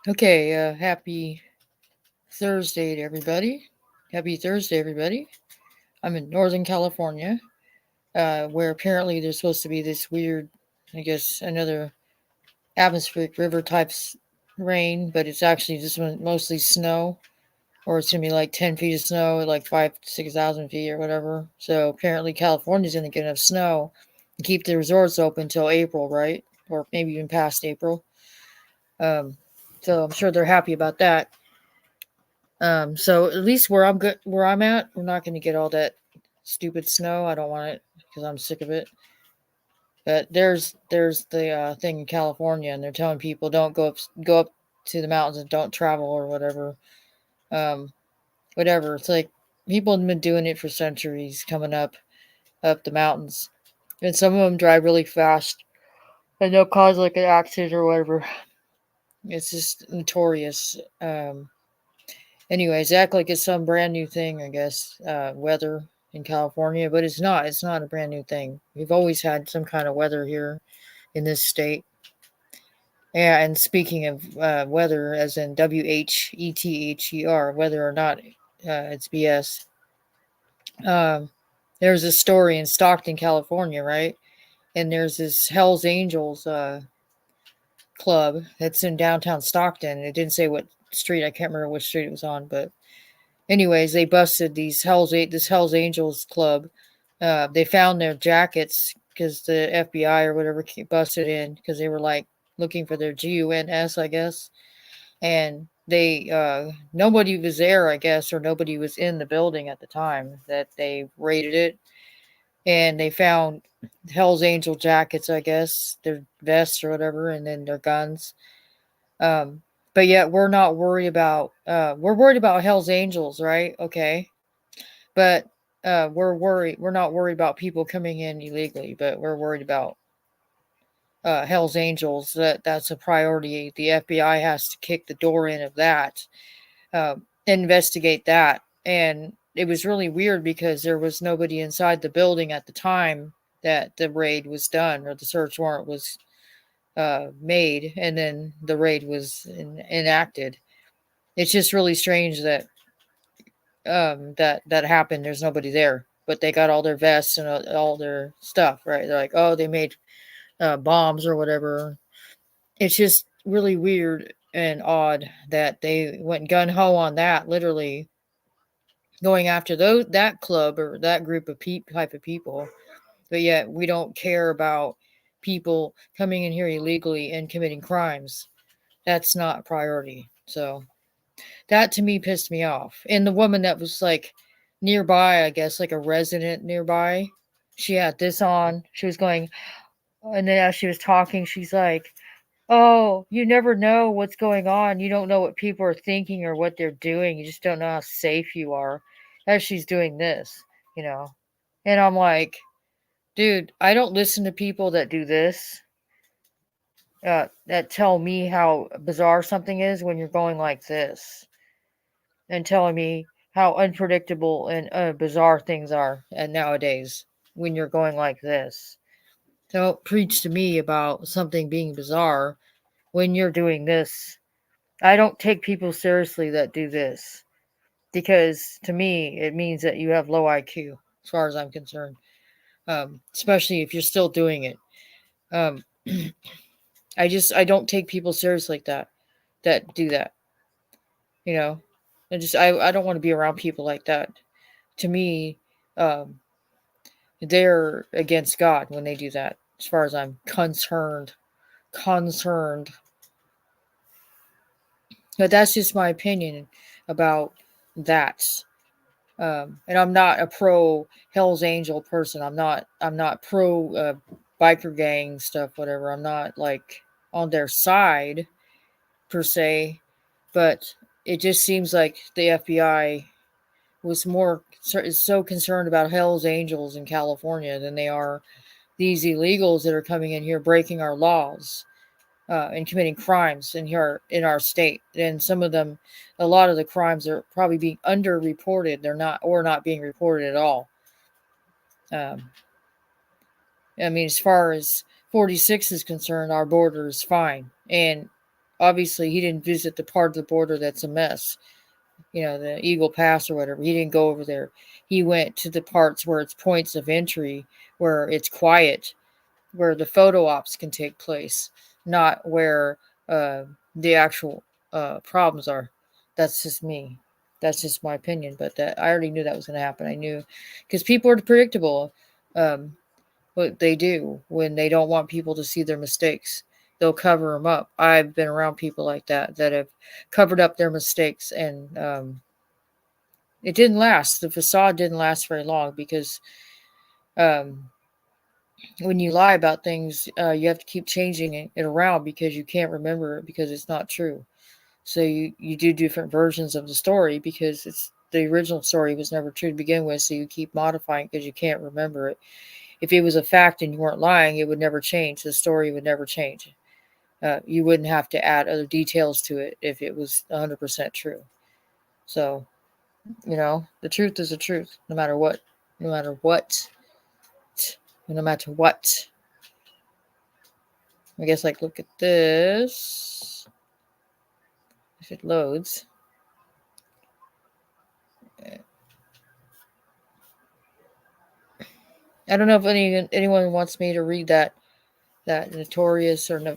Okay, happy Thursday to everybody. Happy Thursday, everybody. I'm in Northern California, where apparently there's supposed to be this weird, I guess, another atmospheric river type rain, but it's actually just mostly snow, or it's gonna be like 10 feet of snow, like 5 to 6,000 feet or whatever. So apparently California's gonna get enough snow and keep the resorts open until April, right? Or maybe even past April. Um, so I'm sure they're happy about that. So at least where I'm at, we're not going to get all that stupid snow. I don't want it because I'm sick of it. But there's the thing in California, and they're telling people don't go up to the mountains and don't travel or whatever. Um, Whatever. It's like people have been doing it for centuries, coming up the mountains, and some of them drive really fast, and they'll cause like an accident or whatever. It's just notorious. Anyways, act like it's some brand new thing, I guess, weather in California, but it's not. It's not a brand new thing. We've always had some kind of weather here in this state. Yeah, and speaking of weather, as in WHETHER, whether or not it's BS. Um, there's a story in Stockton, California, right? And there's this Hell's Angels club that's in downtown Stockton. It didn't say what street. I can't remember which street it was on, but anyways, they busted this Hell's Angels club. They found their jackets because the FBI or whatever busted in because they were like looking for their GUNS, I guess, and they nobody was there, I guess, or nobody was in the building at the time that they raided it, and they found Hell's Angel jackets, I guess, their vests or whatever, and then their guns. Um, but yet we're worried about Hell's Angels, right? Okay, but we're not worried about people coming in illegally, but we're worried about Hell's Angels. That's a priority. The FBI has to kick the door in of that, investigate that. And it was really weird because there was nobody inside the building at the time that the raid was done or the search warrant was made, and then the raid was enacted. It's just really strange that that happened. There's nobody there, but they got all their vests and all their stuff, right? They're like, oh, they made bombs or whatever. It's just really weird and odd that they went gun ho on that, literally going after that club or that group of type of people. But yet we don't care about people coming in here illegally and committing crimes. That's not a priority. So that to me pissed me off. And the woman that was like nearby, I guess, like a resident nearby, she had this on. She was going, and then as she was talking, she's like, "Oh, you never know what's going on. You don't know what people are thinking or what they're doing. You just don't know how safe you are." As she's doing this, you know. And I'm like, dude, I don't listen to people that do this, that tell me how bizarre something is when you're going like this and telling me how unpredictable and bizarre things are and nowadays when you're going like this. Don't preach to me about something being bizarre when you're doing this. I don't take people seriously that do this because to me it means that you have low IQ as far as I'm concerned. Especially if you're still doing it. Um, I don't take people seriously like that do that. You know, I don't want to be around people like that. To me, um, they're against God when they do that. As far as I'm concerned. But that's just my opinion about that. And I'm not a pro Hell's Angel person. I'm not pro biker gang stuff. Whatever. I'm not like on their side per se, but it just seems like the FBI was more is so concerned about Hell's Angels in California than they are these illegals that are coming in here breaking our laws and committing crimes in our state. And some of them, a lot of the crimes are probably being underreported. They're not or not being reported at all. Um, I mean, as far as 46 is concerned, our border is fine, and obviously he didn't visit the part of the border that's a mess. The Eagle Pass or whatever. He didn't go over there. He went to the parts where it's points of entry, where it's quiet, where the photo ops can take place, not where the actual problems are. That's just me. That's just my opinion. But that I already knew that was going to happen. I knew because people are predictable. Um, what they do when they don't want people to see their mistakes. They'll cover them up. I've been around people like that have covered up their mistakes, and it didn't last. The facade didn't last very long because um, when you lie about things, you have to keep changing it around because you can't remember it because it's not true. So you do different versions of the story because it's the original story was never true to begin with. So you keep modifying because you can't remember it. If it was a fact and you weren't lying, it would never change. The story would never change. You wouldn't have to add other details to it if it was 100% true. So, the truth is the truth, no matter what. No matter what. No matter what. I guess, look at this. If it loads. I don't know if anyone wants me to read that notorious or no,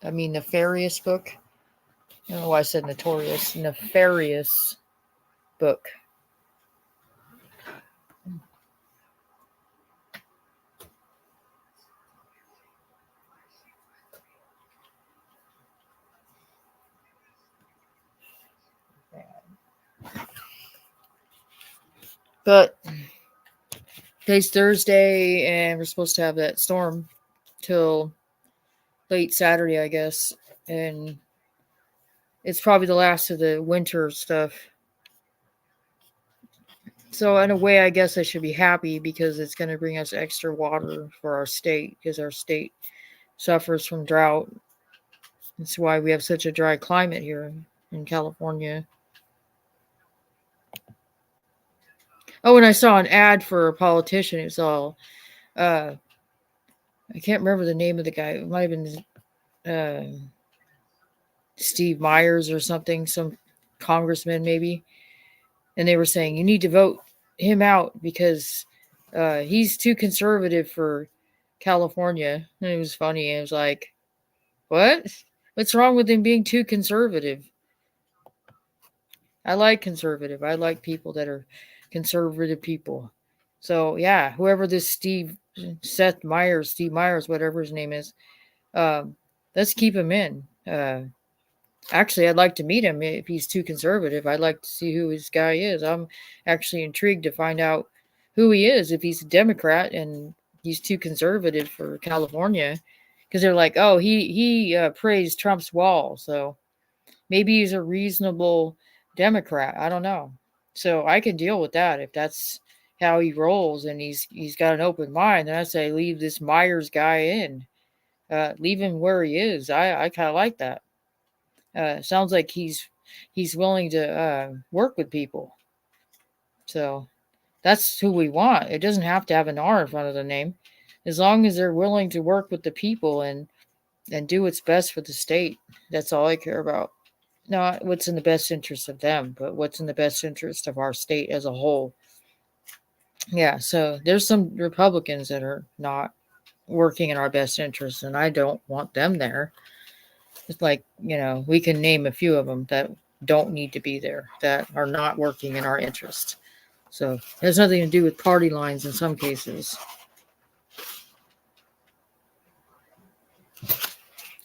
nefarious book. I don't know why I said notorious. Nefarious book. But today's Thursday, and we're supposed to have that storm till late Saturday, I guess. And it's probably the last of the winter stuff. So in a way, I guess I should be happy because it's going to bring us extra water for our state because our state suffers from drought. That's why we have such a dry climate here in California. Oh, and I saw an ad for a politician. It was all, I can't remember the name of the guy. It might have been Steve Myers or something, some congressman maybe. And they were saying, you need to vote him out because he's too conservative for California. And it was funny. It was like, what? What's wrong with him being too conservative? I like conservative. I like people that are conservative people. So yeah, whoever this Steve Myers, whatever his name is, let's keep him in. Actually, I'd like to meet him if he's too conservative. I'd like to see who his guy is. I'm actually intrigued to find out who he is if he's a Democrat and he's too conservative for California. Because they're like, oh, he praised Trump's wall, so maybe he's a reasonable Democrat. I don't know. So I can deal with that if that's how he rolls and he's got an open mind. Then I say leave this Myers guy in. Leave him where he is. I kind of like that. Sounds like he's willing to work with people. So that's who we want. It doesn't have to have an R in front of the name, as long as they're willing to work with the people and do what's best for the state. That's all I care about. Not what's in the best interest of them, but what's in the best interest of our state as a whole. Yeah, so there's some Republicans that are not working in our best interest, and I don't want them there. It's like, we can name a few of them that don't need to be there, that are not working in our interest. So it has nothing to do with party lines in some cases.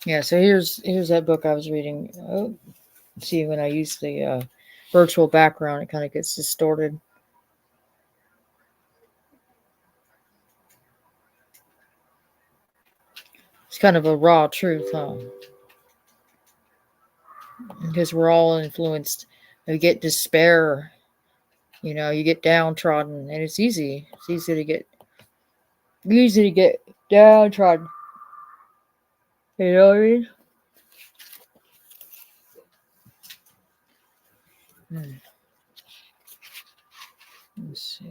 Yeah, so here's that book I was reading. Oh, see, when I use the virtual background, it kind of gets distorted. It's kind of a raw truth, huh? Because we're all influenced. We get despair. You get downtrodden, and it's easy. It's easy to get downtrodden. You know what I mean? Let's see.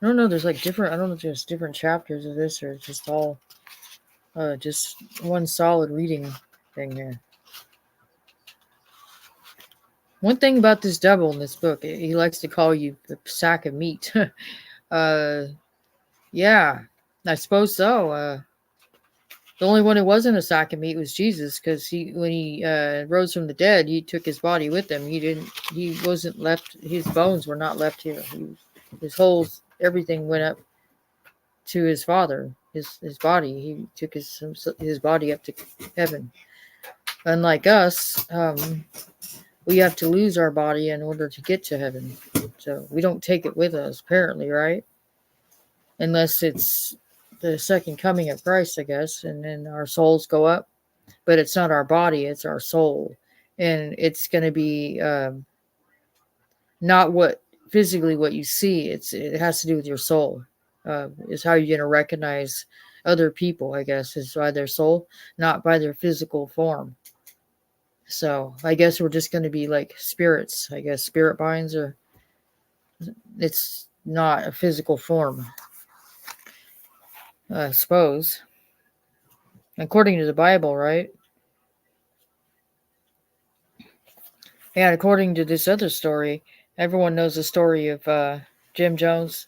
I don't know. There's different. I don't know if there's different chapters of this or it's just all, just one solid reading thing here. One thing about this devil in this book, he likes to call you a sack of meat. uh, yeah, I suppose so. The only one who wasn't a sack of meat was Jesus, because when he rose from the dead, he took his body with him. He wasn't left. His bones were not left here. His whole everything went up to his Father. His body. He took his body up to heaven. Unlike us, we have to lose our body in order to get to heaven. So we don't take it with us, apparently, right? Unless it's the second coming of Christ, I guess, and then our souls go up. But it's not our body, it's our soul. And it's going to be not what physically what you see, it has to do with your soul. Is how you're going to recognize other people, I guess, is by their soul, not by their physical form. So I guess we're just going to be like spirits. I guess spirit binds are, it's not a physical form, I suppose. According to the Bible, right? And according to this other story, everyone knows the story of Jim Jones,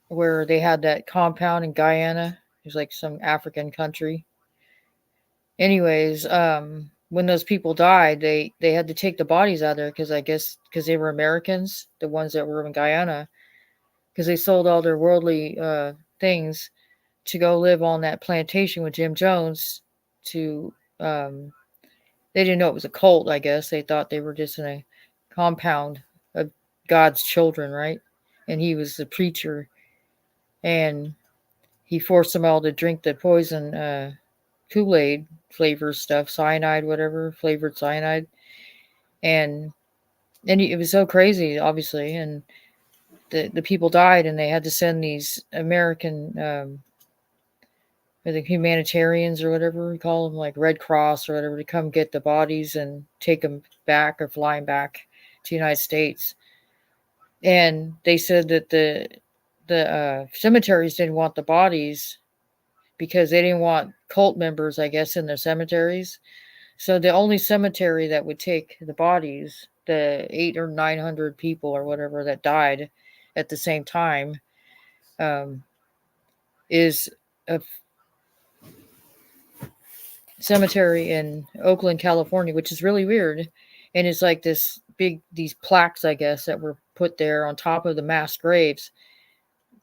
where they had that compound in Guyana. It was like some African country. Anyways, when those people died, they had to take the bodies out of there, because I guess because they were Americans, the ones that were in Guyana, because they sold all their worldly things to go live on that plantation with Jim Jones. To they didn't know it was a cult. I guess they thought they were just in a compound of God's children, right? And he was the preacher, and he forced them all to drink the poison Kool-Aid flavor stuff, cyanide, whatever, flavored cyanide. And it was so crazy, obviously. And the people died, and they had to send these American the humanitarians or whatever we call them, like Red Cross or whatever, to come get the bodies and take them back or fly them back to the United States. And they said that the cemeteries didn't want the bodies because they didn't want cult members, I guess, in their cemeteries. So the only cemetery that would take the bodies, the 800 or 900 people or whatever that died at the same time, is a cemetery in Oakland, California, which is really weird. And it's like these plaques, I guess, that were put there on top of the mass graves,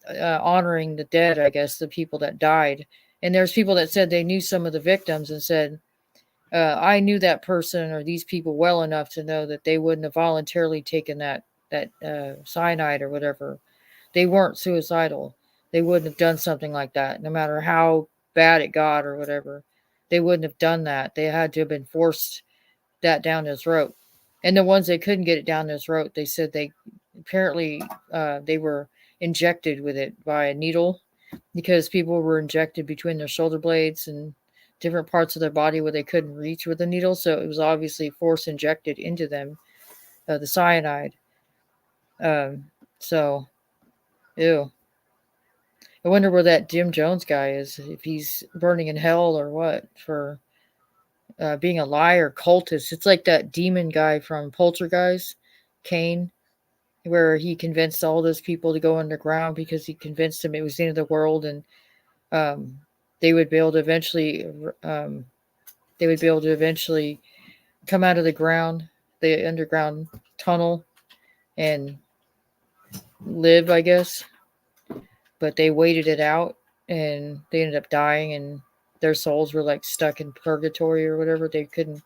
honoring the dead, I guess, the people that died. And there's people that said they knew some of the victims and said, I knew that person or these people well enough to know that they wouldn't have voluntarily taken that cyanide or whatever. They weren't suicidal. They wouldn't have done something like that, no matter how bad it got or whatever. They wouldn't have done that. They had to have been forced that down their throat. And the ones that couldn't get it down their throat, they said they apparently they were injected with it by a needle, because people were injected between their shoulder blades and different parts of their body where they couldn't reach with the needle. So it was obviously force injected into them, the cyanide. So, ew. I wonder where that Jim Jones guy is, if he's burning in hell or what, for being a liar, cultist. It's like that demon guy from Poltergeist, Kane, where he convinced all those people to go underground because he convinced them it was the end of the world, and um, they would be able to eventually come out of the underground tunnel, and live, I guess. But they waited it out, and they ended up dying, and their souls were like stuck in purgatory or whatever. They couldn't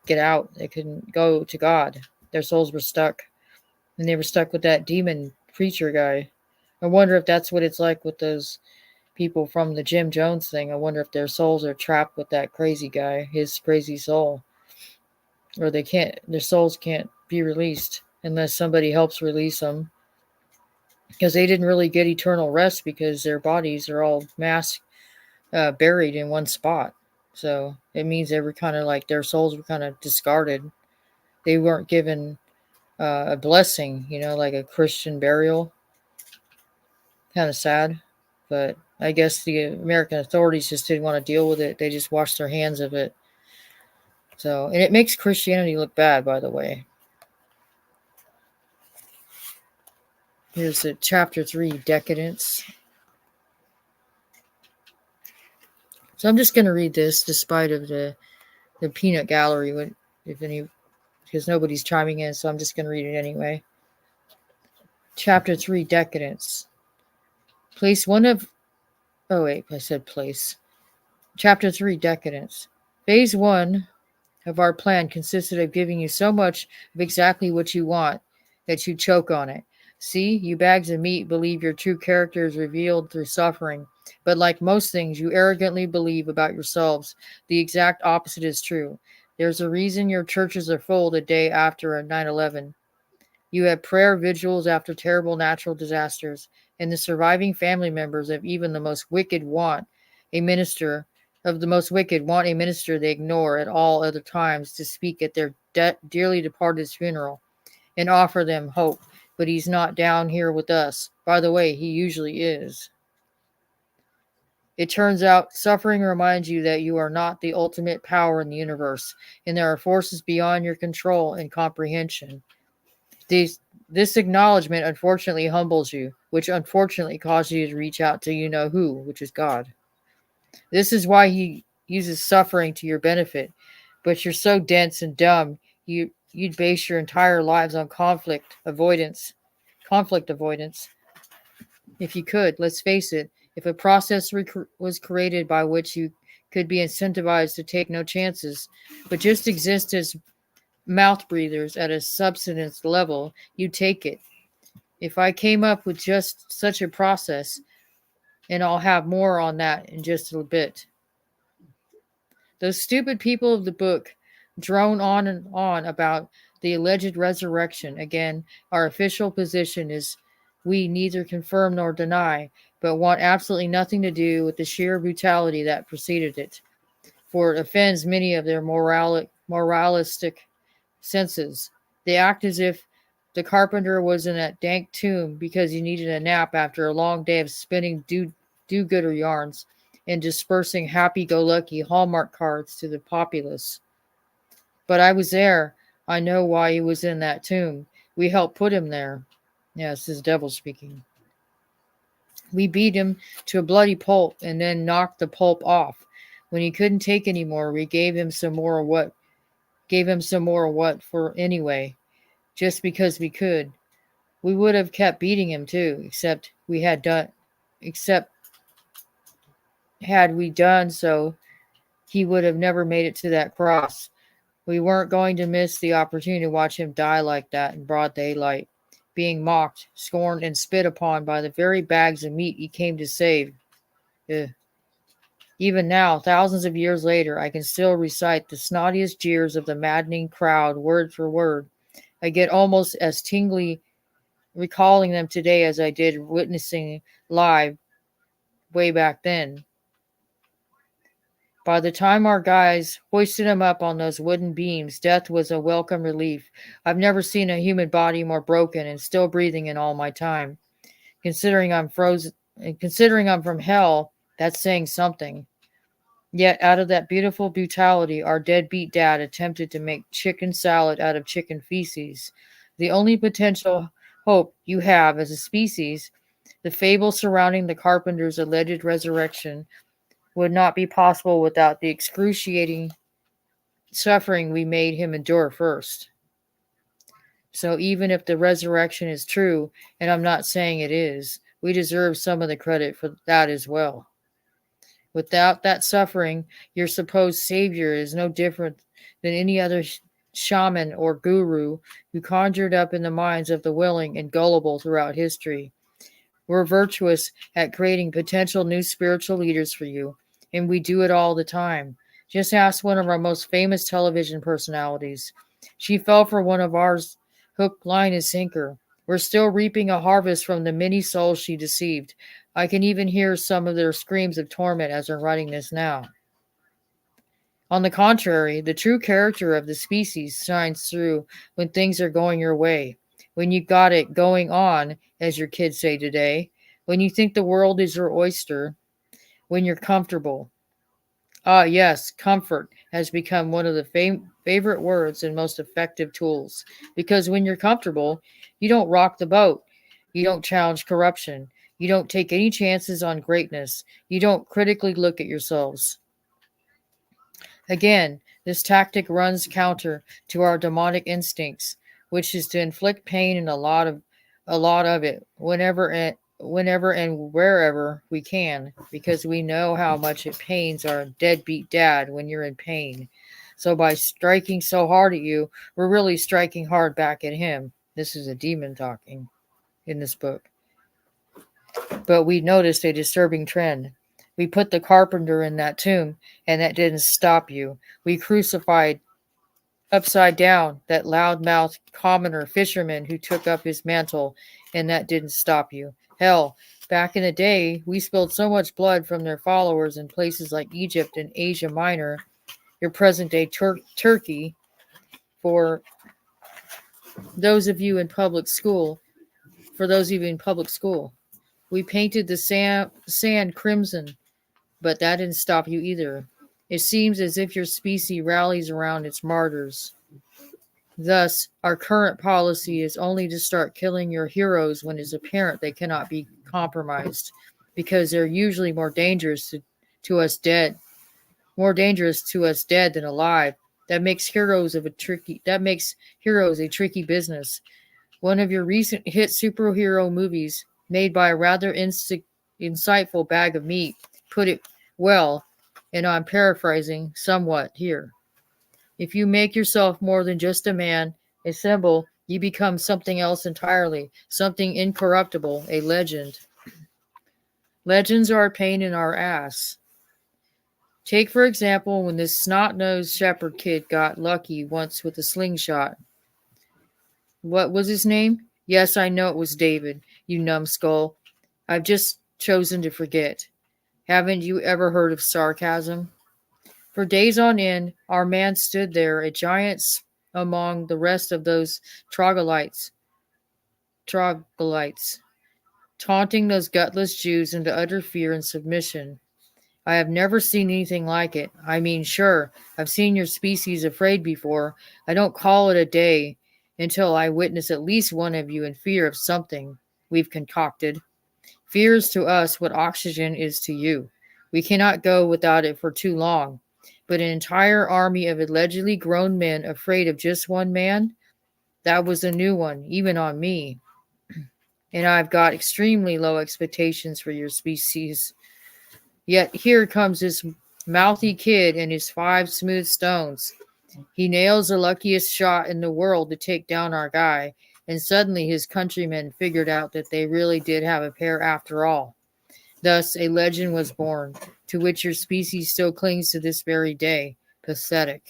get out. They couldn't go to God. Their souls were stuck, and they were stuck with that demon preacher guy. I wonder if that's what it's like with those people from the Jim Jones thing. I wonder if their souls are trapped with that crazy guy, his crazy soul, or their souls can't be released unless somebody helps release them, because they didn't really get eternal rest because their bodies are all buried in one spot. So it means they were kind of like their souls were kind of discarded. They weren't given a blessing, like a Christian burial. Kind of sad, but I guess the American authorities just didn't want to deal with it. They just washed their hands of it. So, and it makes Christianity look bad, by the way. Here's the chapter 3, Decadence. So I'm just going to read this despite of the peanut gallery, because nobody's chiming in, so I'm just going to read it anyway. Chapter 3, Decadence. Place one of... Oh, wait, I said place. Chapter 3, Decadence. Phase 1 of our plan consisted of giving you so much of exactly what you want that you choke on it. See, you bags of meat believe your true character is revealed through suffering, but like most things you arrogantly believe about yourselves, the exact opposite is true. There's a reason your churches are full the day after a 9/11. You have prayer vigils after terrible natural disasters, and the surviving family members of even the most wicked want a minister they ignore at all other times to speak at their dearly departed's funeral and offer them hope. But he's not down here with us. By the way, he usually is. It turns out suffering reminds you that you are not the ultimate power in the universe, and there are forces beyond your control and comprehension. This acknowledgement unfortunately humbles you, which unfortunately causes you to reach out to you know who, which is God. This is why he uses suffering to your benefit, but you're so dense and dumb you'd base your entire lives on conflict avoidance. If you could, let's face it, if a process was created by which you could be incentivized to take no chances, but just exist as mouth breathers at a subsistence level, you take it. If I came up with just such a process, and I'll have more on that in just a bit. Those stupid people of the book drone on and on about the alleged resurrection. Again, our official position is we neither confirm nor deny, but want absolutely nothing to do with the sheer brutality that preceded it, for it offends many of their moralistic senses. They act as if the carpenter was in that dank tomb because he needed a nap after a long day of spinning do-gooder yarns and dispersing happy-go-lucky Hallmark cards to the populace. But I was there. I know why he was in that tomb. We helped put him there. Yes, this is devil speaking. We beat him to a bloody pulp and then knocked the pulp off. When he couldn't take any more, we gave him some more what for anyway, just because we could. We would have kept beating him too, except had we done so, he would have never made it to that cross. We weren't going to miss the opportunity to watch him die like that in broad daylight, being mocked, scorned, and spit upon by the very bags of meat he came to save. Ugh. Even now, thousands of years later, I can still recite the snottiest jeers of the maddening crowd word for word. I get almost as tingly recalling them today as I did witnessing live way back then. By the time our guys hoisted him up on those wooden beams, death was a welcome relief. I've never seen a human body more broken and still breathing in all my time. Considering I'm from hell, that's saying something. Yet out of that beautiful brutality, our deadbeat dad attempted to make chicken salad out of chicken feces. The only potential hope you have as a species, the fable surrounding the carpenter's alleged resurrection, would not be possible without the excruciating suffering we made him endure first. So even if the resurrection is true, and I'm not saying it is, we deserve some of the credit for that as well. Without that suffering, your supposed savior is no different than any other shaman or guru who conjured up in the minds of the willing and gullible throughout history. We're virtuous at creating potential new spiritual leaders for you, and we do it all the time. Just ask one of our most famous television personalities. She fell for one of ours hook, line, and sinker. We're still reaping a harvest from the many souls she deceived. I can even hear some of their screams of torment as I'm writing this now. On the contrary, the true character of the species shines through when things are going your way, when you got it going on, as your kids say today, when you think the world is your oyster, when you're comfortable. Ah, yes, comfort has become one of the favorite words and most effective tools, because when you're comfortable, you don't rock the boat. You don't challenge corruption. You don't take any chances on greatness. You don't critically look at yourselves. Again, this tactic runs counter to our demonic instincts, which is to inflict pain in a lot of it whenever and wherever we can, because we know how much it pains our deadbeat dad when you're in pain. So by striking so hard at you, we're really striking hard back at him. This is a demon talking in this book. But we noticed a disturbing trend. We put the carpenter in that tomb, and that didn't stop you. We crucified upside down that loud-mouthed commoner fisherman who took up his mantle, and that didn't stop you. Hell, back in the day, we spilled so much blood from their followers in places like Egypt and Asia Minor, your present-day Turkey, for those of you in public school, for those of you in public school. We painted the sand crimson, but that didn't stop you either. It seems as if your species rallies around its martyrs. Thus, our current policy is only to start killing your heroes when it's apparent they cannot be compromised, because they're usually to us dead, more dangerous to us dead than alive. That makes heroes a tricky business. One of your recent hit superhero movies, made by a rather insightful bag of meat, put it well, and I'm paraphrasing somewhat here. If you make yourself more than just a man, a symbol, you become something else entirely, something incorruptible, a legend. Legends are a pain in our ass. Take, for example, when this snot-nosed shepherd kid got lucky once with a slingshot. What was his name? Yes, I know it was David, you numbskull. I've just chosen to forget. Haven't you ever heard of sarcasm? For days on end, our man stood there, a giant among the rest of those troglodytes, taunting those gutless Jews into utter fear and submission. I have never seen anything like it. I mean, sure, I've seen your species afraid before. I don't call it a day until I witness at least one of you in fear of something we've concocted. Fear is to us what oxygen is to you. We cannot go without it for too long. But an entire army of allegedly grown men afraid of just one man? That was a new one, even on me. And I've got extremely low expectations for your species. Yet here comes this mouthy kid and his 5 smooth stones. He nails the luckiest shot in the world to take down our guy, and suddenly his countrymen figured out that they really did have a pair after all. Thus, a legend was born, to which your species still clings to this very day. Pathetic.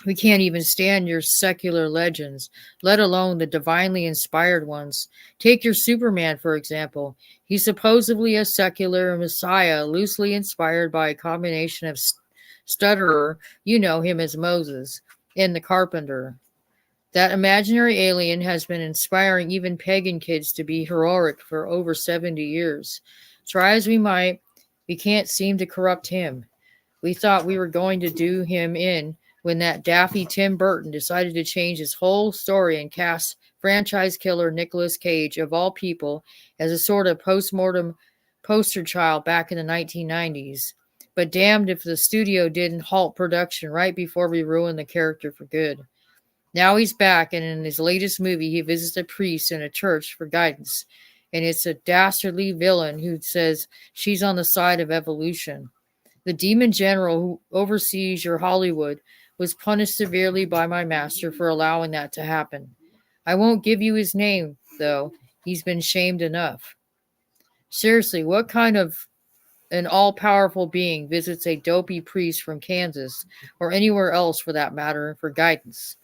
We can't even stand your secular legends, let alone the divinely inspired ones. Take your Superman, for example. He's supposedly a secular messiah, loosely inspired by a combination of stutterer, you know him as Moses, and the carpenter. That imaginary alien has been inspiring even pagan kids to be heroic for over 70 years. Try as we might, we can't seem to corrupt him. We thought we were going to do him in when that daffy Tim Burton decided to change his whole story and cast franchise killer Nicolas Cage, of all people, as a sort of post-mortem poster child back in the 1990s. But damned if the studio didn't halt production right before we ruined the character for good. Now he's back, and in his latest movie, he visits a priest in a church for guidance. And it's a dastardly villain who says she's on the side of evolution. The demon general who oversees your Hollywood was punished severely by my master for allowing that to happen. I won't give you his name, though. He's been shamed enough. Seriously, what kind of an all-powerful being visits a dopey priest from Kansas, or anywhere else for that matter, for guidance?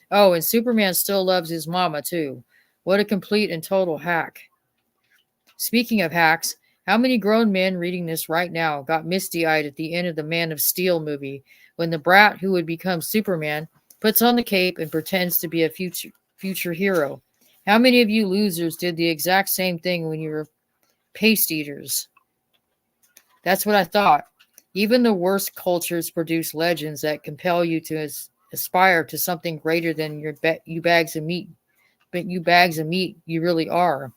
Oh, and Superman still loves his mama, too. What a complete and total hack. Speaking of hacks, how many grown men reading this right now got misty-eyed at the end of the Man of Steel movie when the brat who would become Superman puts on the cape and pretends to be a future hero? How many of you losers did the exact same thing when you were paste eaters? That's what I thought. Even the worst cultures produce legends that compel you to aspire to something greater than you bags of meat you bags of meat you really are.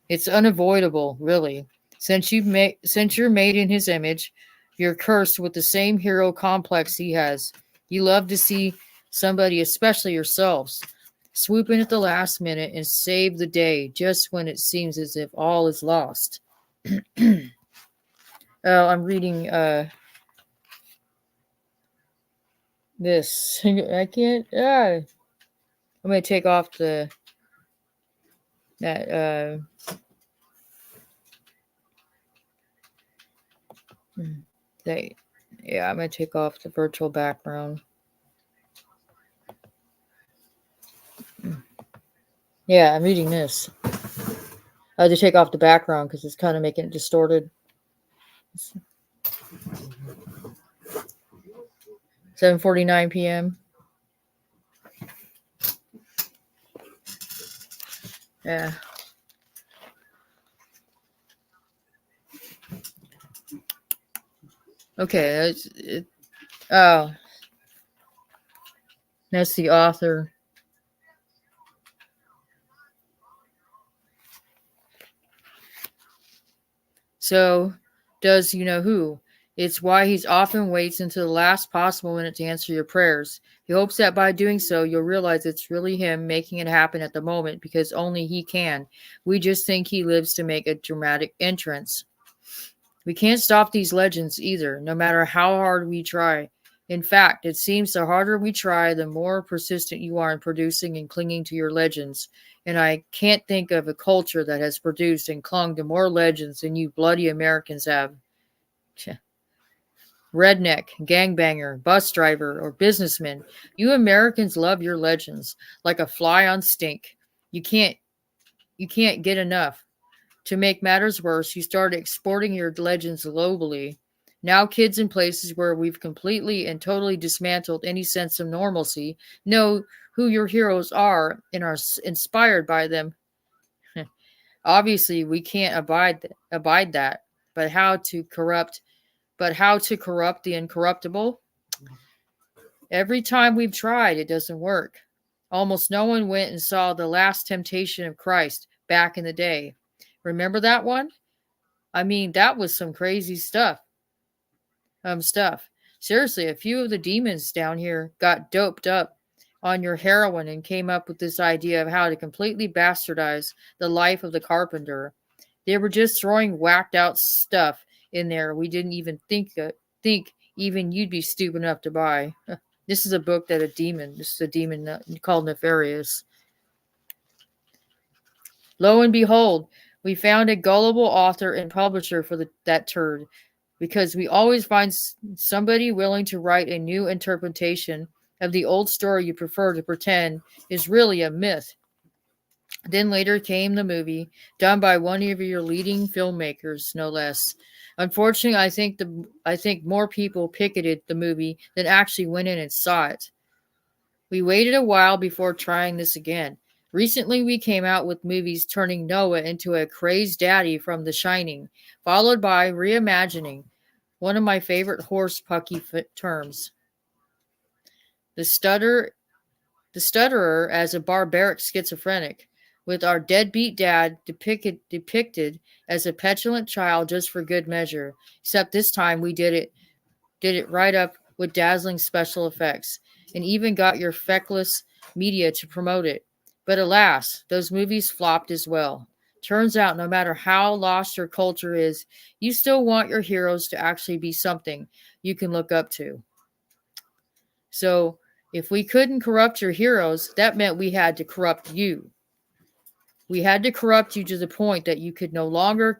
It's unavoidable, really. Since you're made in his image, you're cursed with the same hero complex he has. You love to see somebody, especially yourselves, swoop in at the last minute and save the day just when it seems as if all is lost. Oh, I'm reading this. I can't. I'm gonna take off the that that. Yeah, I'm gonna take off the virtual background. Yeah, I'm reading this. I had to take off the background because it's kind of making it distorted. 7:49 p.m. Yeah. Okay. Oh, that's the author. So, does you know who? It's why he's often waits until the last possible minute to answer your prayers. He hopes that by doing so, you'll realize it's really him making it happen at the moment because only he can. We just think he lives to make a dramatic entrance. We can't stop these legends either, no matter how hard we try. In fact, it seems the harder we try, the more persistent you are in producing and clinging to your legends. And I can't think of a culture that has produced and clung to more legends than you bloody Americans have. Redneck, gangbanger, bus driver, or businessman, you Americans love your legends like a fly on stink. You can't you can't get enough. To make matters worse, you started exporting your legends globally. Now, kids in places where we've completely and totally dismantled any sense of normalcy know who your heroes are and are inspired by them. Obviously, we can't abide that. But how to corrupt? But how to corrupt the incorruptible? Every time we've tried, it doesn't work. Almost no one went and saw The Last Temptation of Christ back in the day. Remember that one? I mean, that was some crazy stuff. Seriously, a few of the demons down here got doped up on your heroin and came up with this idea of how to completely bastardize the life of the carpenter. They were just throwing whacked out stuff in there we didn't even think even you'd be stupid enough to buy. This is a book that this is a demon called Nefarious. Lo and behold, we found a gullible author and publisher for that turd, because we always find somebody willing to write a new interpretation of the old story you prefer to pretend is really a myth. Then later came the movie, done by one of your leading filmmakers, no less. Unfortunately, I think more people picketed the movie than actually went in and saw it. We waited a while before trying this again. Recently, we came out with movies turning Noah into a crazed daddy from The Shining, followed by reimagining, one of my favorite horse pucky terms. The stutterer as a barbaric schizophrenic, with our deadbeat dad depicted as a petulant child just for good measure. Except this time we did it right up with dazzling special effects, and even got your feckless media to promote it. But alas, those movies flopped as well. Turns out, no matter how lost your culture is, you still want your heroes to actually be something you can look up to. So, if we couldn't corrupt your heroes, that meant we had to corrupt you. We had to corrupt you to the point that you could no longer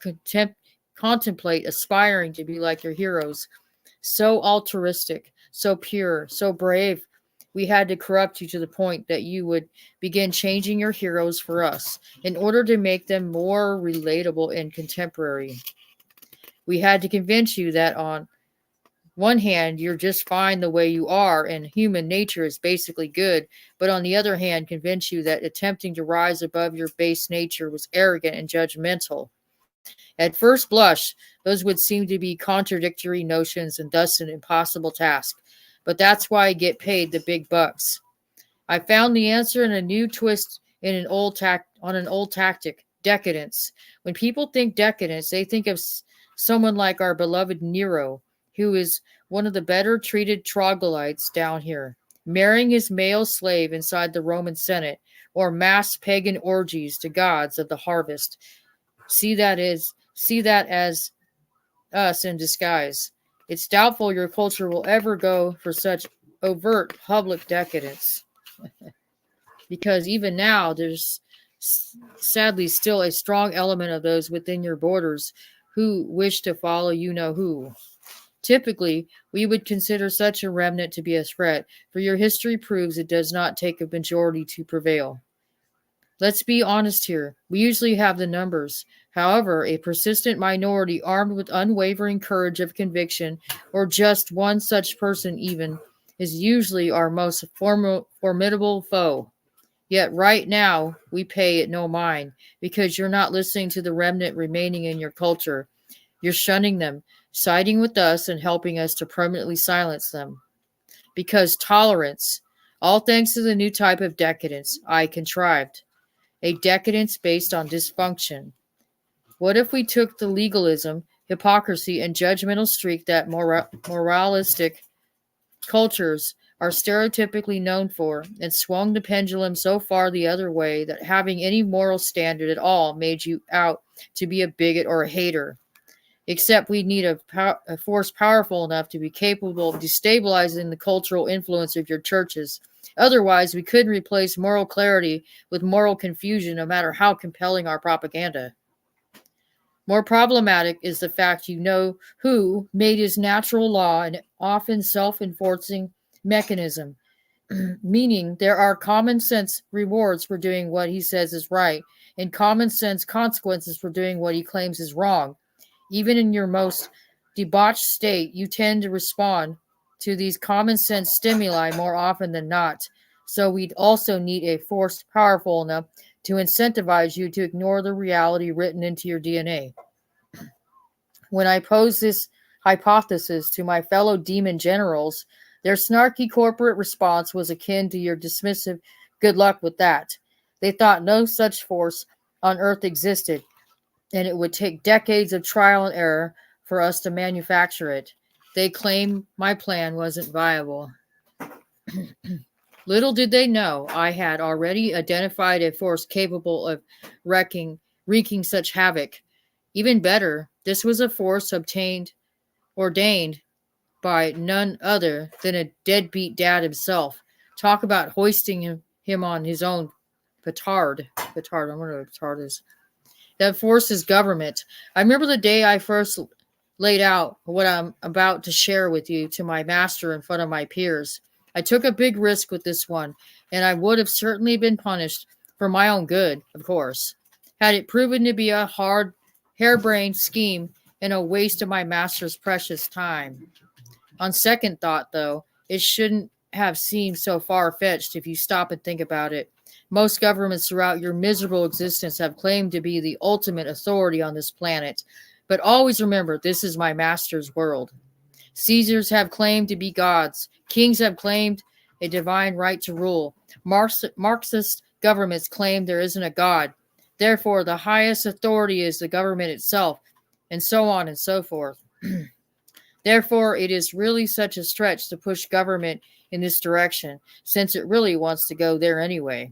contemplate aspiring to be like your heroes. So altruistic, so pure, so brave. We had to corrupt you to the point that you would begin changing your heroes for us in order to make them more relatable and contemporary. We had to convince you that on one hand, you're just fine the way you are and human nature is basically good, but on the other hand, convince you that attempting to rise above your base nature was arrogant and judgmental. At first blush, those would seem to be contradictory notions and thus an impossible task. But that's why I get paid the big bucks. I found the answer in a new twist on an old tactic, decadence. When people think decadence, they think of someone like our beloved Nero, who is one of the better treated troglodytes down here, marrying his male slave inside the Roman Senate, or mass pagan orgies to gods of the harvest. See that as us in disguise. It's doubtful your culture will ever go for such overt public decadence, because even now there's sadly still a strong element of those within your borders who wish to follow you know who. Typically, we would consider such a remnant to be a threat, for your history proves it does not take a majority to prevail. Let's be honest here. We usually have the numbers. However, a persistent minority armed with unwavering courage of conviction, or just one such person even, is usually our most formidable foe. Yet right now, we pay it no mind, because you're not listening to the remnant remaining in your culture. You're shunning them, siding with us, and helping us to permanently silence them. Because tolerance, all thanks to the new type of decadence I contrived, a decadence based on dysfunction. What if we took the legalism, hypocrisy, and judgmental streak that moralistic cultures are stereotypically known for, and swung the pendulum so far the other way that having any moral standard at all made you out to be a bigot or a hater? Except we need a force powerful enough to be capable of destabilizing the cultural influence of your churches. Otherwise, we couldn't replace moral clarity with moral confusion, no matter how compelling our propaganda. More problematic is the fact you know who made his natural law an often self-enforcing mechanism, meaning there are common sense rewards for doing what he says is right, and common sense consequences for doing what he claims is wrong. Even in your most debauched state, you tend to respond to these common sense stimuli more often than not. So we'd also need a force powerful enough to incentivize you to ignore the reality written into your DNA. When I posed this hypothesis to my fellow demon generals, their snarky corporate response was akin to your dismissive good luck with that. They thought no such force on earth existed, and it would take decades of trial and error for us to manufacture it. They claimed my plan wasn't viable. Little did they know I had already identified a force capable of wreaking such havoc. Even better, this was a force ordained by none other than a deadbeat dad himself. Talk about hoisting him on his own petard. Petard, I wonder what petard is. That forces government. I remember the day I first laid out what I'm about to share with you to my master in front of my peers. I took a big risk with this one, and I would have certainly been punished for my own good, of course, had it proven to be a hard, harebrained scheme and a waste of my master's precious time. On second thought, though, it shouldn't have seemed so far-fetched if you stop and think about it. Most governments throughout your miserable existence have claimed to be the ultimate authority on this planet. But always remember, this is my master's world. Caesars have claimed to be gods. Kings have claimed a divine right to rule. Marxist governments claim there isn't a god. Therefore, the highest authority is the government itself, and so on and so forth. Therefore, it is really such a stretch to push government in this direction, since it really wants to go there anyway.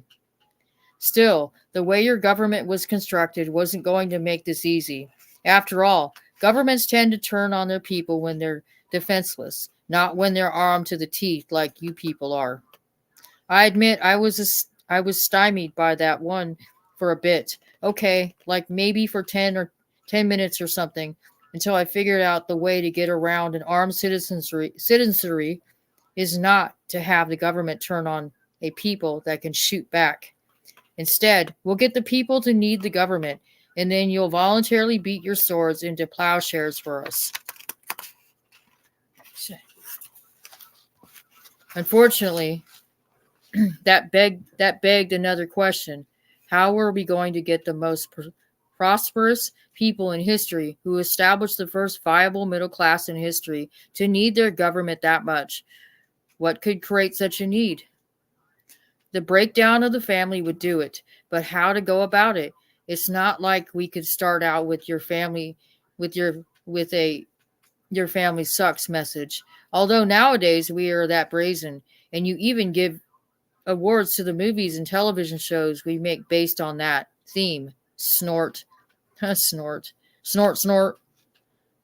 Still, the way your government was constructed wasn't going to make this easy. After all, governments tend to turn on their people when they're defenseless, not when they're armed to the teeth like you people are. I admit I was stymied by that one for a bit. Okay, like maybe for 10 minutes or something, until I figured out the way to get around an armed citizenry is not to have the government turn on a people that can shoot back. Instead, we'll get the people to need the government, and then you'll voluntarily beat your swords into plowshares for us. Unfortunately, that begged another question. How are we going to get the most prosperous people in history who established the first viable middle class in history to need their government that much? What could create such a need? The breakdown of the family would do it, but how to go about it? It's not like we could start out with your family with a your family sucks message. Although nowadays we are that brazen, and you even give awards to the movies and television shows we make based on that theme. Snort. Snort. Snort, snort.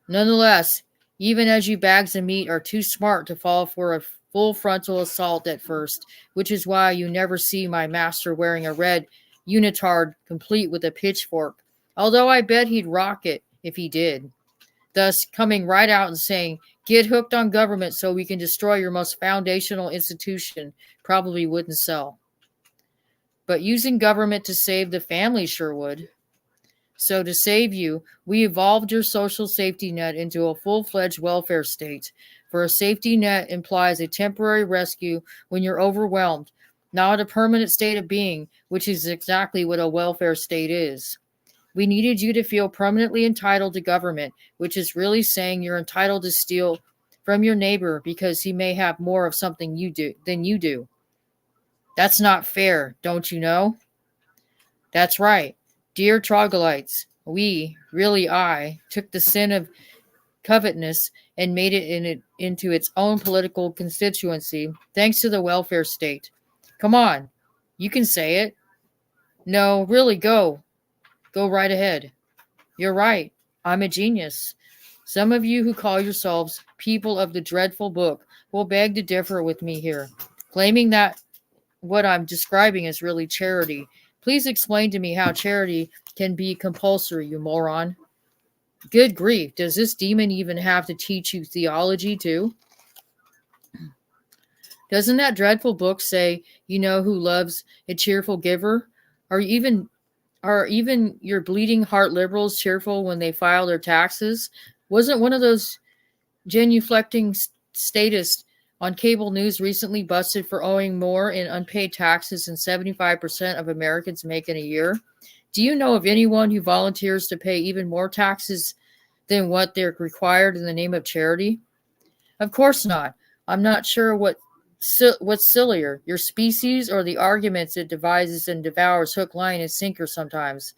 Nonetheless, even as you bags of meat are too smart to fall for a full frontal assault at first, which is why you never see my master wearing a red unitard complete with a pitchfork, although I bet he'd rock it if he did. Thus, coming right out and saying, get hooked on government so we can destroy your most foundational institution probably wouldn't sell. But using government to save the family sure would. So to save you, we evolved your social safety net into a full-fledged welfare state. For a safety net implies a temporary rescue when you're overwhelmed, not a permanent state of being, which is exactly what a welfare state is. We needed you to feel permanently entitled to government, which is really saying you're entitled to steal from your neighbor because he may have more of something you do than you do. That's not fair, don't you know? That's right. Dear troglodytes, I, took the sin of covetousness and made it into its own political constituency, thanks to the welfare state. Come on, you can say it. No, really, go. Go right ahead. You're right. I'm a genius. Some of you who call yourselves people of the dreadful book will beg to differ with me here, claiming that what I'm describing is really charity. Please explain to me how charity can be compulsory, you moron. Good grief, does this demon even have to teach you theology too? Doesn't that dreadful book say, you know who loves a cheerful giver? Are even your bleeding heart liberals cheerful when they file their taxes? Wasn't one of those genuflecting statists on cable news recently busted for owing more in unpaid taxes than 75% of Americans make in a year? Do you know of anyone who volunteers to pay even more taxes than what they're required in the name of charity? Of course not. I'm not sure what's sillier, your species or the arguments it devises and devours hook, line, and sinker sometimes.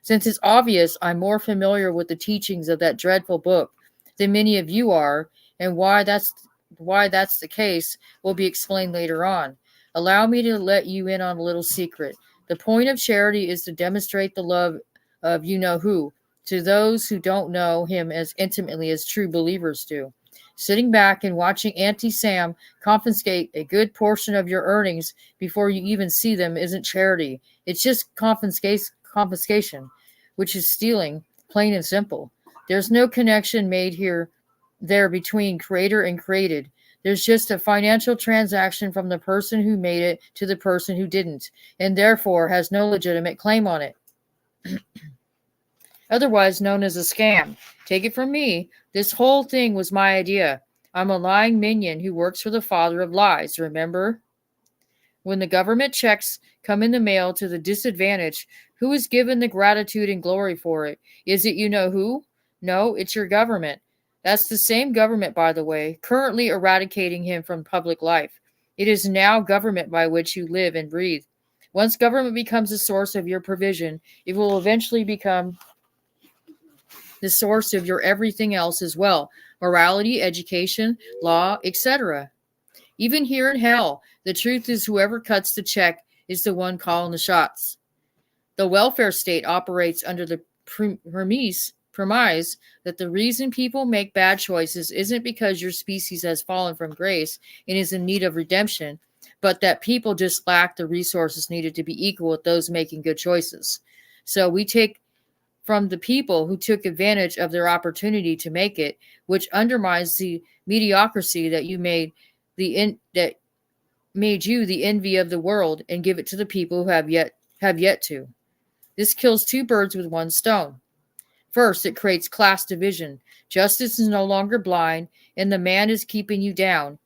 Since it's obvious I'm more familiar with the teachings of that dreadful book than many of you are, and why that's the case will be explained later on. Allow me to let you in on a little secret. The point of charity is to demonstrate the love of you-know-who to those who don't know him as intimately as true believers do. Sitting back and watching Auntie Sam confiscate a good portion of your earnings before you even see them isn't charity. It's just confiscation, which is stealing, plain and simple. There's no connection made there between creator and created. There's just a financial transaction from the person who made it to the person who didn't, and therefore has no legitimate claim on it. Otherwise known as a scam. Take it from me, this whole thing was my idea. I'm a lying minion who works for the father of lies, remember? When the government checks come in the mail to the disadvantaged, who is given the gratitude and glory for it? Is it you-know-who? No, it's your government. That's the same government, by the way, currently eradicating him from public life. It is now government by which you live and breathe. Once government becomes the source of your provision, it will eventually become the source of your everything else as well. Morality, education, law, etc. Even here in hell, the truth is whoever cuts the check is the one calling the shots. The welfare state operates under the premise that the reason people make bad choices isn't because your species has fallen from grace and is in need of redemption, but that people just lack the resources needed to be equal with those making good choices. So we take from the people who took advantage of their opportunity to make it, which undermines the mediocrity that made you the envy of the world, and give it to the people who have yet to. This kills two birds with one stone. First, it creates class division. Justice is no longer blind, and the man is keeping you down,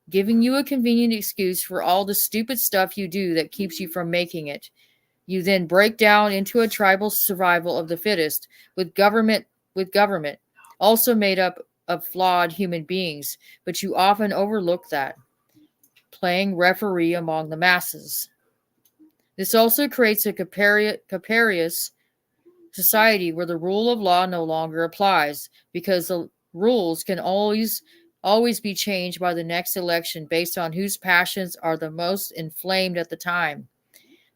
giving you a convenient excuse for all the stupid stuff you do that keeps you from making it. You then break down into a tribal survival of the fittest, with government, also made up of flawed human beings, but you often overlook that, playing referee among the masses. This also creates a capricious society where the rule of law no longer applies because the rules can always be changed by the next election based on whose passions are the most inflamed at the time.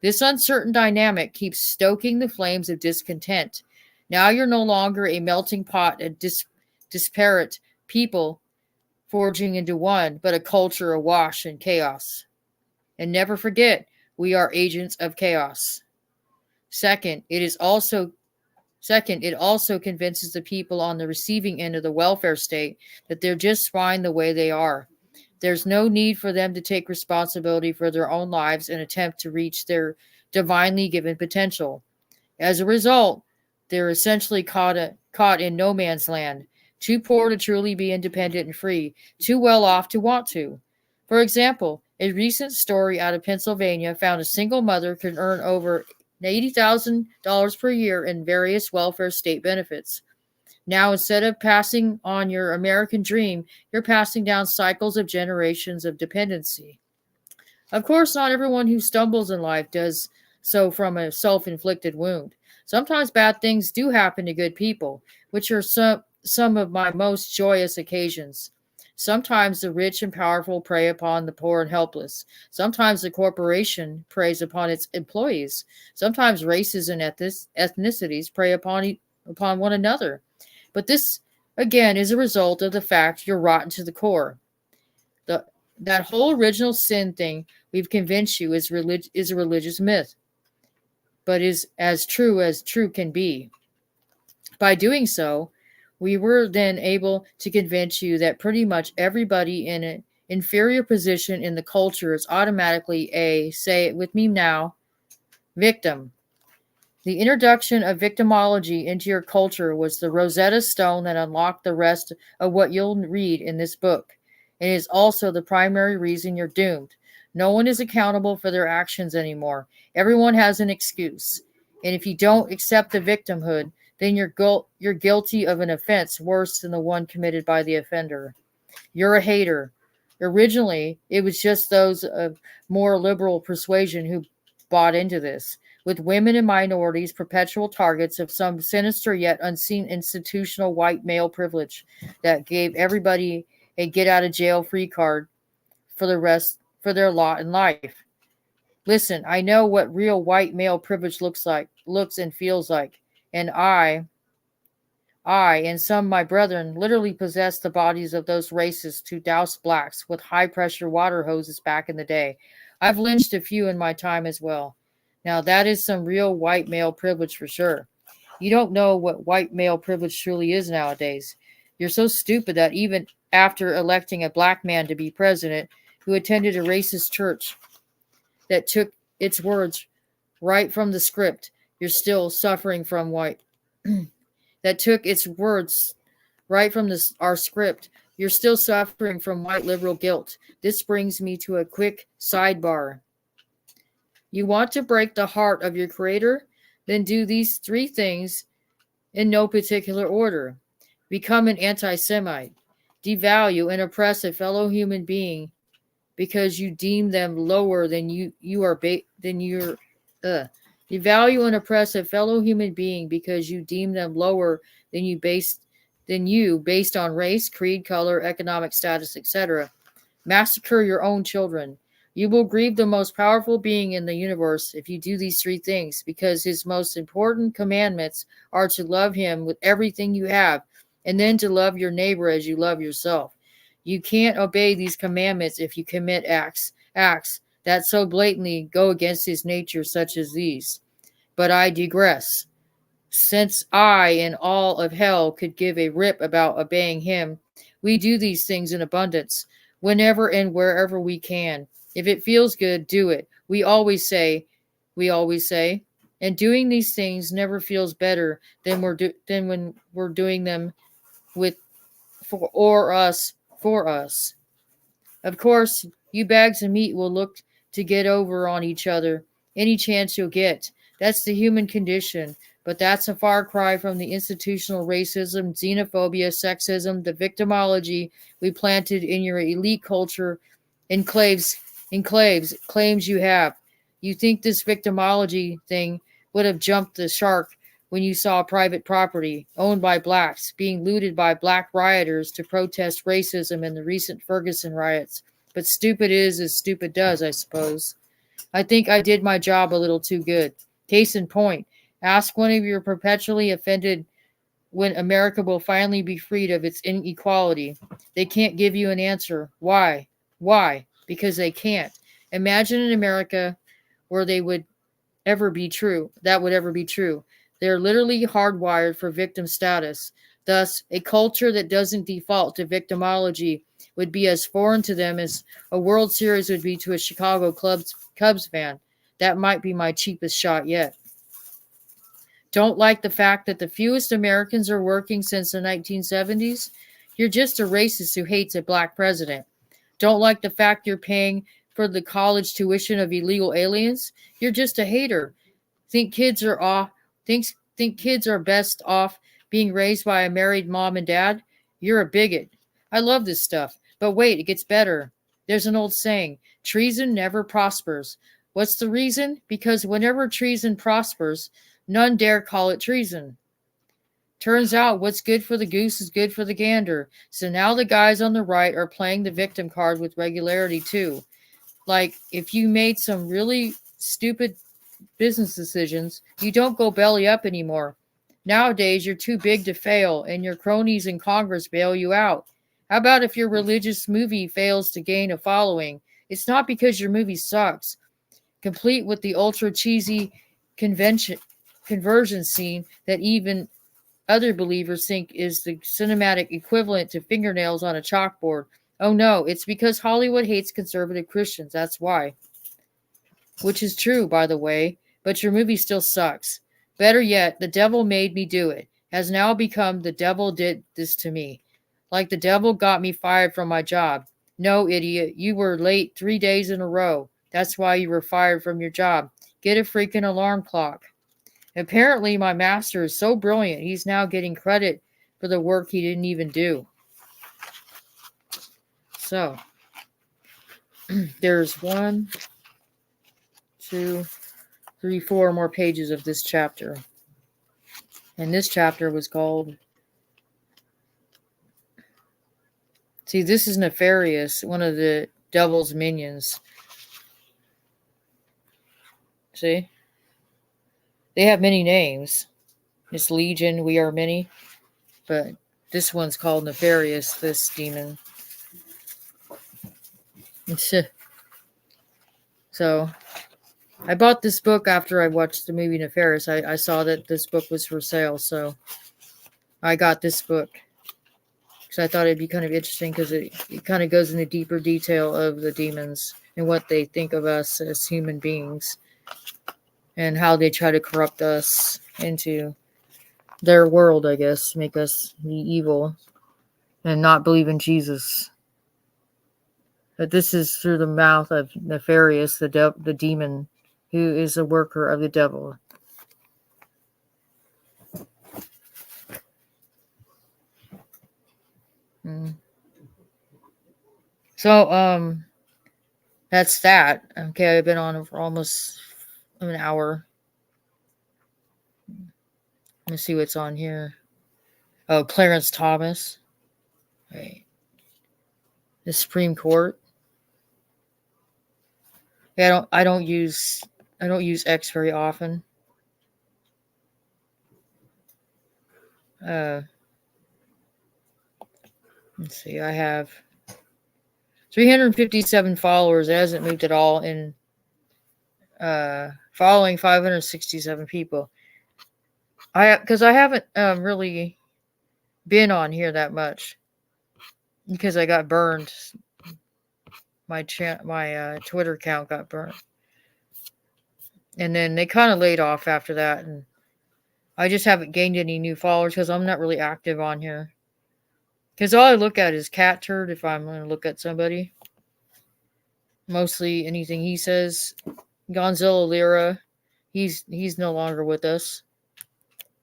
This uncertain dynamic keeps stoking the flames of discontent. Now you're no longer a melting pot of disparate people forging into one, but a culture awash in chaos. And never forget, we are agents of chaos. Second, it also convinces the people on the receiving end of the welfare state that they're just fine the way they are. There's no need for them to take responsibility for their own lives and attempt to reach their divinely given potential. As a result, they're essentially caught in no man's land, too poor to truly be independent and free, too well off to want to. For example, a recent story out of Pennsylvania found a single mother could earn over $80,000 per year in various welfare state benefits. Now, instead of passing on your American dream, you're passing down cycles of generations of dependency. Of course, not everyone who stumbles in life does so from a self inflicted wound. Sometimes bad things do happen to good people, which are some of my most joyous occasions. Sometimes the rich and powerful prey upon the poor and helpless. Sometimes the corporation preys upon its employees. Sometimes races and ethnicities prey upon one another. But this, again, is a result of the fact you're rotten to the core. The, that whole original sin thing we've convinced you is a religious myth, but is as true can be. By doing so, we were then able to convince you that pretty much everybody in an inferior position in the culture is automatically say it with me now, victim. The introduction of victimology into your culture was the Rosetta Stone that unlocked the rest of what you'll read in this book. It is also the primary reason you're doomed. No one is accountable for their actions anymore. Everyone has an excuse. And if you don't accept the victimhood, then you're guilty of an offense worse than the one committed by the offender. You're a hater. Originally, it was just those of more liberal persuasion who bought into this, with women and minorities perpetual targets of some sinister yet unseen institutional white male privilege that gave everybody a get out of jail free card for for their lot in life. Listen, I know what real white male privilege looks and feels like, and I and some of my brethren literally possessed the bodies of those racists to douse blacks with high pressure water hoses back in the day. I've lynched a few in my time as well. Now that is some real white male privilege for sure. You don't know what white male privilege truly is nowadays. You're so stupid that even after electing a black man to be president who attended a racist church that took its words right from the script, you're still suffering from white that took its words right from our script. You're still suffering from white liberal guilt. This brings me to a quick sidebar. You want to break the heart of your creator? Then do these three things in no particular order. Become an anti-Semite. Devalue and oppress a fellow human being because you deem them lower than devalue and oppress a fellow human being because you deem them lower than you based on race, creed, color, economic status, etc. Massacre your own children. You will grieve the most powerful being in the universe if you do these three things, because his most important commandments are to love him with everything you have, and then to love your neighbor as you love yourself. You can't obey these commandments if you commit acts that so blatantly go against his nature, such as these. But I digress. Since I and all of hell could give a rip about obeying him, we do these things in abundance, whenever and wherever we can. If it feels good, do it. We always say, and doing these things never feels better than when we're doing them for us. Of course, you bags of meat will look to get over on each other any chance you'll get. That's the human condition, but that's a far cry from the institutional racism, xenophobia, sexism, the victimology we planted in your elite culture enclaves claims you have. You think this victimology thing would have jumped the shark when you saw private property owned by blacks being looted by black rioters to protest racism in the recent Ferguson riots. But stupid is as stupid does, I suppose. I think I did my job a little too good. Case in point, ask one of your perpetually offended when America will finally be freed of its inequality. They can't give you an answer. Why? Why? Because they can't. Imagine an America where they would ever be true. That would ever be true. They're literally hardwired for victim status. Thus, a culture that doesn't default to victimology would be as foreign to them as a World Series would be to a Chicago Cubs fan. That might be my cheapest shot yet. Don't like the fact that the fewest Americans are working since the 1970s? You're just a racist who hates a black president. Don't like the fact you're paying for the college tuition of illegal aliens? You're just a hater. Think kids are off think kids are best off being raised by a married mom and dad? You're a bigot. I love this stuff. But wait, it gets better. There's an old saying, treason never prospers. What's the reason? Because whenever treason prospers, none dare call it treason. Turns out what's good for the goose is good for the gander. So now the guys on the right are playing the victim card with regularity too. Like, if you made some really stupid business decisions, you don't go belly up anymore. Nowadays, you're too big to fail, and your cronies in Congress bail you out. How about if your religious movie fails to gain a following? It's not because your movie sucks. Complete with the ultra cheesy conversion scene that even other believers think is the cinematic equivalent to fingernails on a chalkboard. Oh no, it's because Hollywood hates conservative Christians. That's why. Which is true, by the way, but your movie still sucks. Better yet, The Devil Made Me Do It has now become The Devil Did This to Me. Like the devil got me fired from my job. No, idiot, you were late 3 days in a row. That's why you were fired from your job. Get a freaking alarm clock. Apparently, my master is so brilliant, he's now getting credit for the work he didn't even do. So, there's 1, 2, 3, 4 more pages of this chapter. And this chapter was called... See, this is Nefarious, one of the devil's minions. See? They have many names. It's Legion, We Are Many. But this one's called Nefarious, this demon. So, I bought this book after I watched the movie Nefarious. I saw that this book was for sale, so I got this book. Because I thought it'd be kind of interesting because it kind of goes into deeper detail of the demons and what they think of us as human beings and how they try to corrupt us into their world, I guess, make us be evil and not believe in Jesus. But this is through the mouth of Nefarious, the demon, who is a worker of the devil. So, that's that. Okay, I've been on for almost an hour. Let's see what's on here. Oh, Clarence Thomas. Right. The Supreme Court. Yeah, I don't use X very often. Let's see, I have 357 followers. It hasn't moved at all in following 567 people. Because I haven't really been on here that much because I got burned. My Twitter account got burned, and then they kind of laid off after that, and I just haven't gained any new followers because I'm not really active on here. Because all I look at is cat turd if I'm going to look at somebody. Mostly anything he says. Gonzalo Lira, he's no longer with us.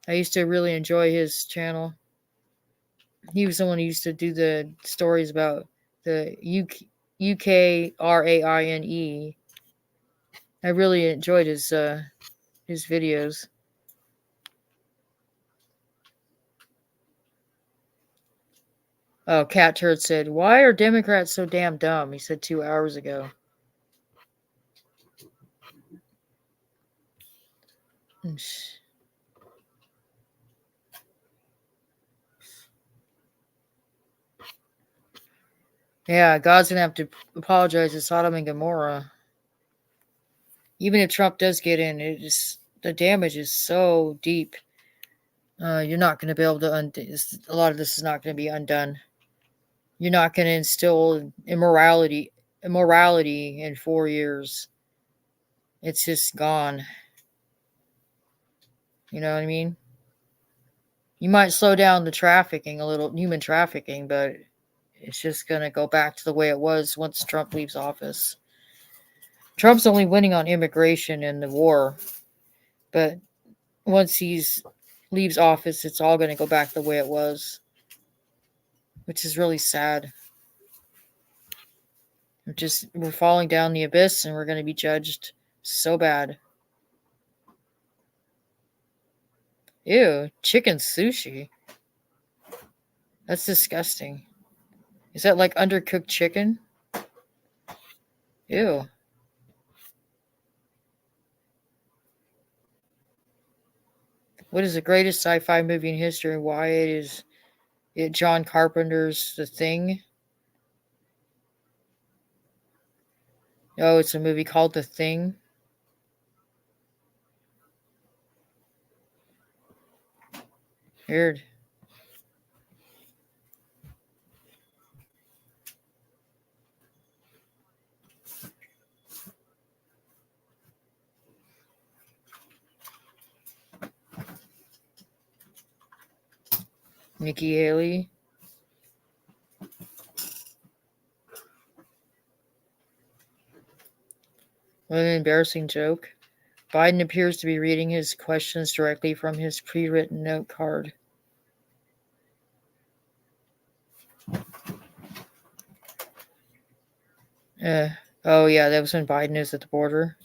I used to really enjoy his channel. He was someone who used to do the stories about the UKRAINE I really enjoyed his videos. Oh, Cat Turd said, "Why are Democrats so damn dumb?" He said 2 hours ago. Yeah, God's gonna have to apologize to Sodom and Gomorrah. Even if Trump does get in, it is the damage is so deep. You're not going to be able to undo. A lot of this is not going to be undone. You're not going to instill immorality in 4 years. It's just gone. You know what I mean? You might slow down the trafficking a little, human trafficking, but it's just going to go back to the way it was once Trump leaves office. Trump's only winning on immigration and the war, but once he's leaves office, it's all going to go back the way it was, which is really sad. We're falling down the abyss, and we're going to be judged so bad. Ew, chicken sushi. That's disgusting. Is that like undercooked chicken? Ew. What is the greatest sci-fi movie in history? Why is it John Carpenter's The Thing? Oh, it's a movie called The Thing. Weird. Nikki Haley. What an embarrassing joke. Biden appears to be reading his questions directly from his pre-written note card. Oh yeah, that was when Biden is at the border.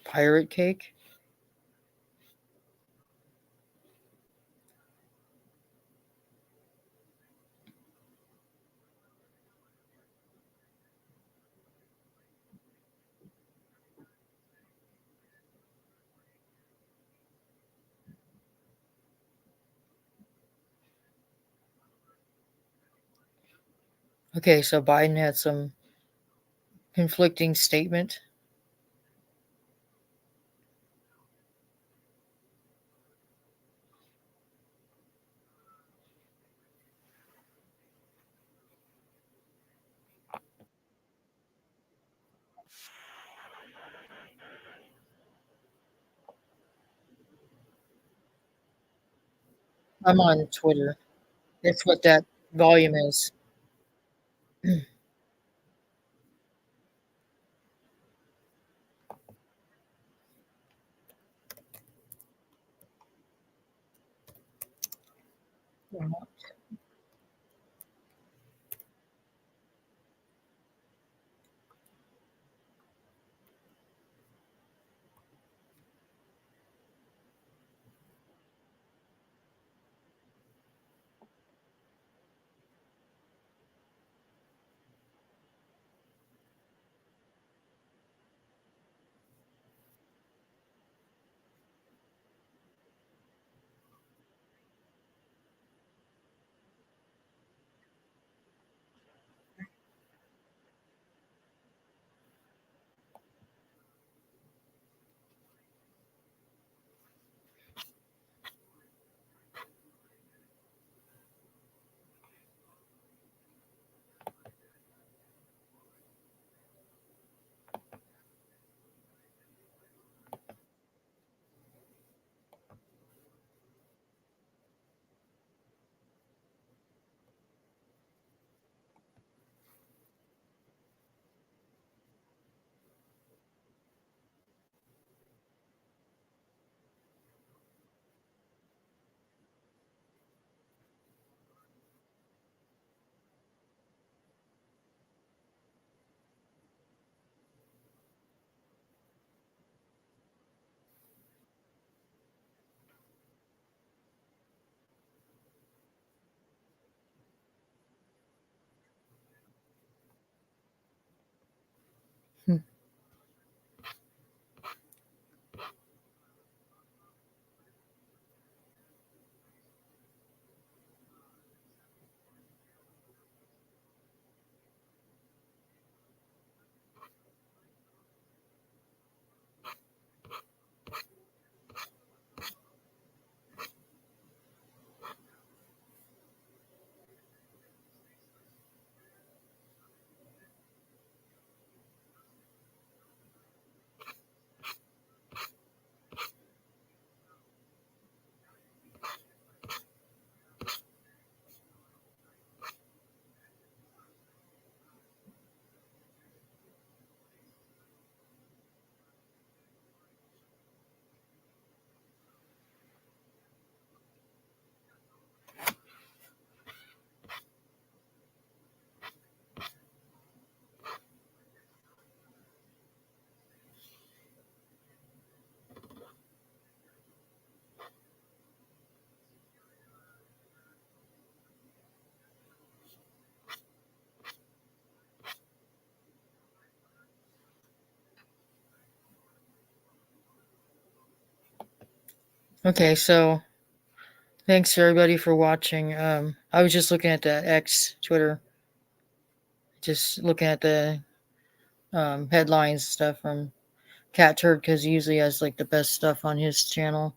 Pirate cake. Okay, so Biden had some conflicting statement. I'm on Twitter. That's what that volume is. Okay, so thanks everybody for watching. I was just looking at the X Twitter, just looking at the headlines stuff from Cat Turd because he usually has like the best stuff on his channel.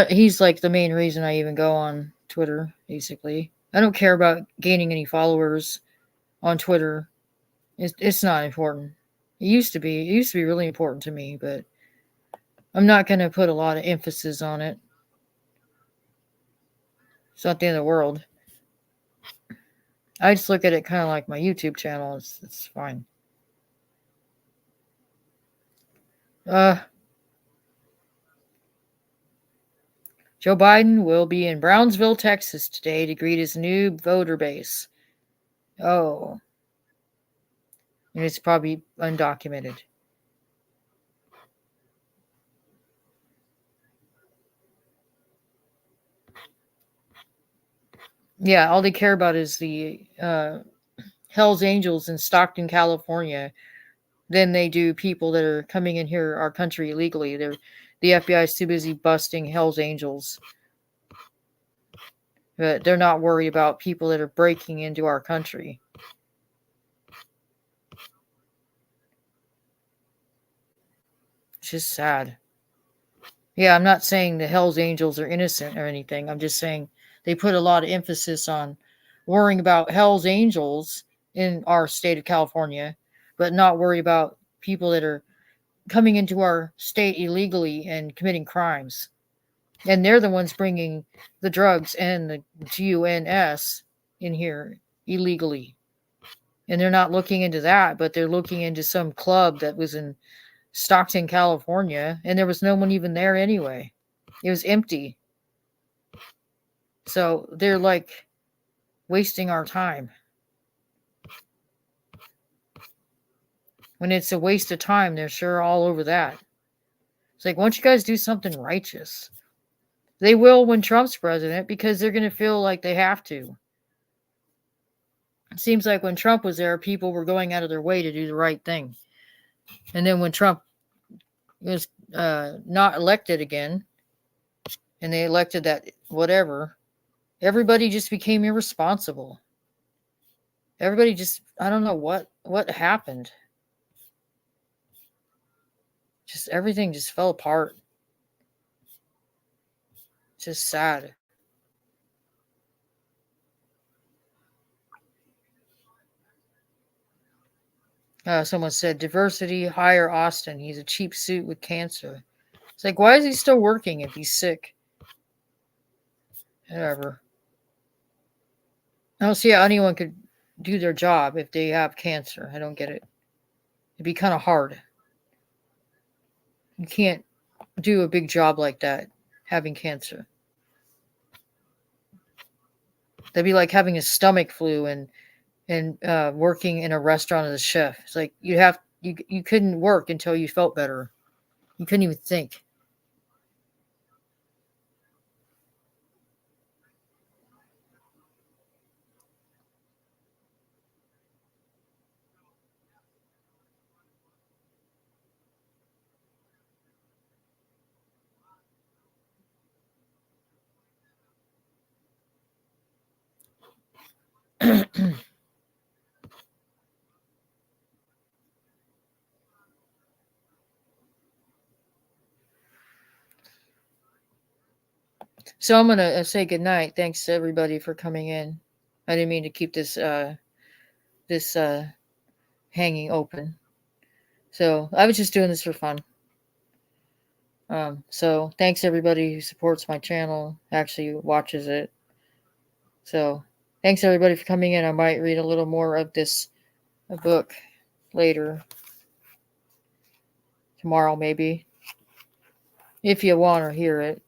He's like the main reason I even go on Twitter. Basically, I don't care about gaining any followers on Twitter. It's not important. It used to be. It used to be really important to me, but I'm not going to put a lot of emphasis on it. It's not the end of the world. I just look at it kind of like my YouTube channel. It's fine. Joe Biden will be in Brownsville, Texas today to greet his new voter base. Oh. And it's probably undocumented. Yeah, all they care about is the Hells Angels in Stockton, California, than they do people that are coming in here, our country, illegally. The FBI is too busy busting Hells Angels. But they're not worried about people that are breaking into our country. It's just sad. Yeah, I'm not saying the Hells Angels are innocent or anything. I'm just saying they put a lot of emphasis on worrying about Hells Angels in our state of California, but not worry about people that are coming into our state illegally and committing crimes. And they're the ones bringing the drugs and the GUNS in here illegally. And they're not looking into that, but they're looking into some club that was in Stockton, California, and there was no one even there anyway. It was empty. So they're like wasting our time. When it's a waste of time, they're sure all over that. It's like, why don't you guys do something righteous? They will when Trump's president because they're going to feel like they have to. It seems like when Trump was there, people were going out of their way to do the right thing. And then when Trump was not elected again, and they elected that whatever, everybody just became irresponsible. Everybody just, I don't know what happened. Just everything just fell apart. Just sad. Someone said, diversity, hire Austin. He's a cheap suit with cancer. It's like, why is he still working if he's sick? Whatever. I don't see how anyone could do their job if they have cancer. I don't get it. It'd be kind of hard. You can't do a big job like that having cancer. That'd be like having a stomach flu and working in a restaurant as a chef. It's like you couldn't work until you felt better. You couldn't even think. So I'm gonna say goodnight. Thanks to everybody for coming in. I didn't mean to keep this hanging open. So I was just doing this for fun. So thanks everybody who supports my channel, actually watches it. So thanks everybody for coming in. I might read a little more of this book later. Tomorrow maybe. If you want to hear it.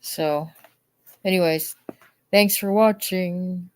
So anyways, thanks for watching.